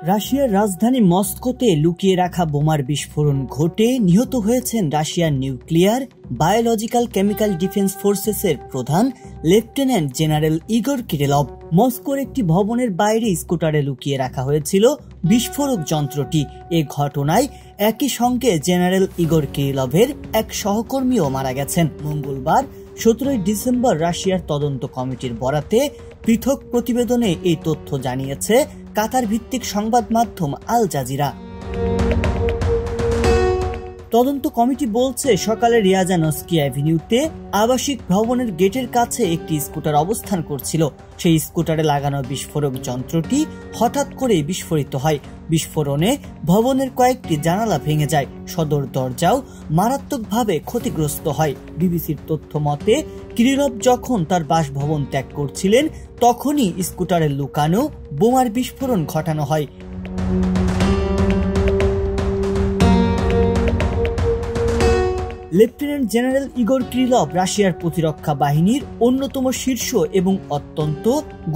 রাশিয়ার রাজধানী মস্কোতে লুকিয়ে রাখা বোমার বিস্ফোরণ ঘটে নিহত হয়েছেন রাশিয়ার নিউক্লিয়ার, বায়োলজিক্যাল কেমিক্যাল ডিফেন্স ফোর্সেসের প্রধান লেফটেন্যান্ট জেনারেল ইগর কিরিলভ। মস্কোর একটি ভবনের বাইরে স্কুটারে লুকিয়ে রাখা হয়েছিল বিস্ফোরক যন্ত্রটি। এ ঘটনায় একই সঙ্গে জেনারেল ইগর কিরিলভের এক সহকর্মীও মারা গেছেন। মঙ্গলবার 17 ডিসেম্বর রাশিয়ার তদন্ত কমিটির বরাতে পৃথক প্রতিবেদনে এই তথ্য জানিয়েছে কাতার ভিত্তিক সংবাদ মাধ্যম আল জাজিরা। তদন্ত কমিটি বলছে, সকালে রিয়াজানস্কি অ্যাভিনিউতে আবাসিক ভবনের গেটের কাছে একটি স্কুটার অবস্থান করছিল। সেই স্কুটারে লাগানো বিস্ফোরক যন্ত্রটি হঠাৎ করে বিস্ফোরিত হয়। বিস্ফোরণে ভবনের কয়েকটি জানালা ভেঙে যায়, সদর দরজাও মারাত্মকভাবে ক্ষতিগ্রস্ত হয়। বিবিসির তথ্য মতে, কিরিলভ যখন তার বাসভবন ত্যাগ করছিলেন তখনই স্কুটারে লুকানো বোমার বিস্ফোরণ ঘটানো হয়। লেফটেন্যান্ট জেনারেল ইগর কিরিলভ রাশিয়ার প্রতিরক্ষা বাহিনীর অন্যতম শীর্ষ এবং অত্যন্ত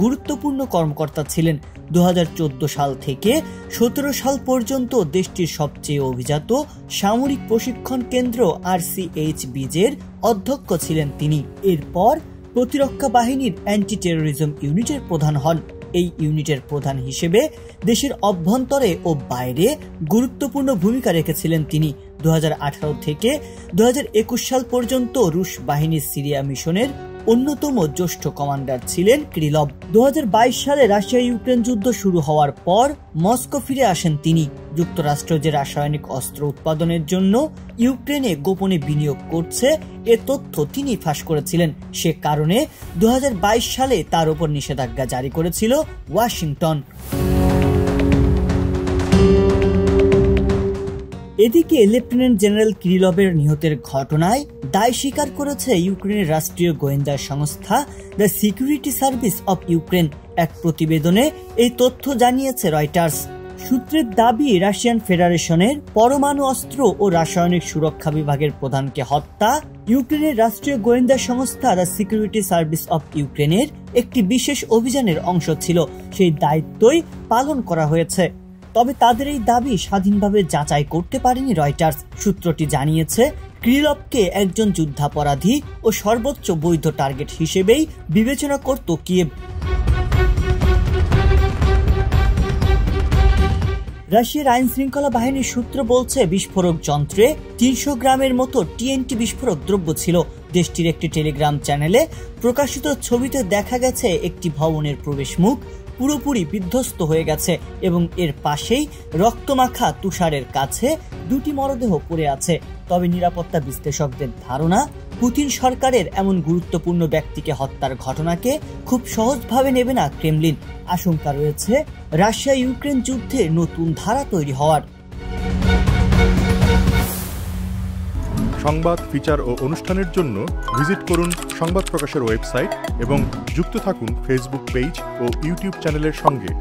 গুরুত্বপূর্ণ কর্মকর্তা ছিলেন। 2014 সাল থেকে 17 সাল পর্যন্ত দেশটির সবচেয়ে অভিজাত সামরিক প্রশিক্ষণ কেন্দ্র RCHBজের অধ্যক্ষ ছিলেন তিনি। এরপর প্রতিরক্ষা বাহিনীর অ্যান্টি টেরোরিজম ইউনিটের প্রধান হন। এই ইউনিটের প্রধান হিসেবে দেশের অভ্যন্তরে ও বাইরে গুরুত্বপূর্ণ ভূমিকা রেখেছিলেন তিনি। 2018 থেকে 2021 সাল পর্যন্ত রুশ বাহিনীর সিরিয়া মিশনের অন্যতম জ্যেষ্ঠ কমান্ডার ছিলেন কিরিলভ। 2022 সালে রাশিয়া ইউক্রেন যুদ্ধ শুরু হওয়ার পর মস্কো ফিরে আসেন তিনি। যুক্তরাষ্ট্র যে রাসায়নিক অস্ত্র উৎপাদনের জন্য ইউক্রেনে গোপনে বিনিয়োগ করছে, এ তথ্য তিনি ফাঁস করেছিলেন। সে কারণে 2022 সালে তার উপর নিষেধাজ্ঞা জারি করেছিল ওয়াশিংটন। এদিকে লেফটেন্যান্ট জেনারেল কিরিলভের নিহতের ঘটনায় দায় স্বীকার করেছে ইউক্রেনের রাষ্ট্রীয় গোয়েন্দা সংস্থা the security service of Ukraine. এক প্রতিবেদনে এই তথ্য জানিয়েছে রয়টার্স। সূত্রের দাবি, রাশিয়ান ফেডারেশনের পরমাণু অস্ত্র ও রাসায়নিক সুরক্ষা বিভাগের প্রধানকে হত্যা ইউক্রেনের রাষ্ট্রীয় গোয়েন্দা সংস্থা দ্য সিকিউরিটি সার্ভিস অব ইউক্রেনের একটি বিশেষ অভিযানের অংশ ছিল। সেই দায়িত্বই পালন করা হয়েছে। তবে তাদের এই দাবি স্বাধীনভাবে যাচাই করতে পারেনি রয়টার্স। সূত্রটি জানিয়েছে, কিরিলভকে একজন যুদ্ধাপরাধী ও সর্বোচ্চ বৈধ টার্গেট হিসেবেই বিবেচনা করত কিয়েভ। রাশিয়ার আইন শৃঙ্খলা বাহিনীর সূত্র বলছে, বিস্ফোরক যন্ত্রে 300 গ্রামের মতো TNT বিস্ফোরক দ্রব্য ছিল। দেশটির একটি টেলিগ্রাম চ্যানেলে প্রকাশিত ছবিতে দেখা গেছে একটি ভবনের প্রবেশ মুখ পুরোপুরি বিধ্বস্ত হয়ে গেছে এবং এর পাশেই রক্তমাখা তুষারের কাছে দুটি মরদেহ পড়ে আছে। তবে নিরাপত্তা বিশ্লেষকদের ধারণা, পুতিন সরকারের এমন গুরুত্বপূর্ণ ব্যক্তিকে হত্যার ঘটনাকে খুব সহজভাবে নেবে না ক্রেমলিন। আশঙ্কা রয়েছে রাশিয়া ইউক্রেন যুদ্ধে নতুন ধারা তৈরি হওয়ার। সংবাদ, ফিচার ও অনুষ্ঠানের জন্য ভিজিট করুন সংবাদ প্রকাশের ওয়েবসাইট এবং যুক্ত থাকুন ফেসবুক পেজ ও ইউটিউব চ্যানেলের সঙ্গে।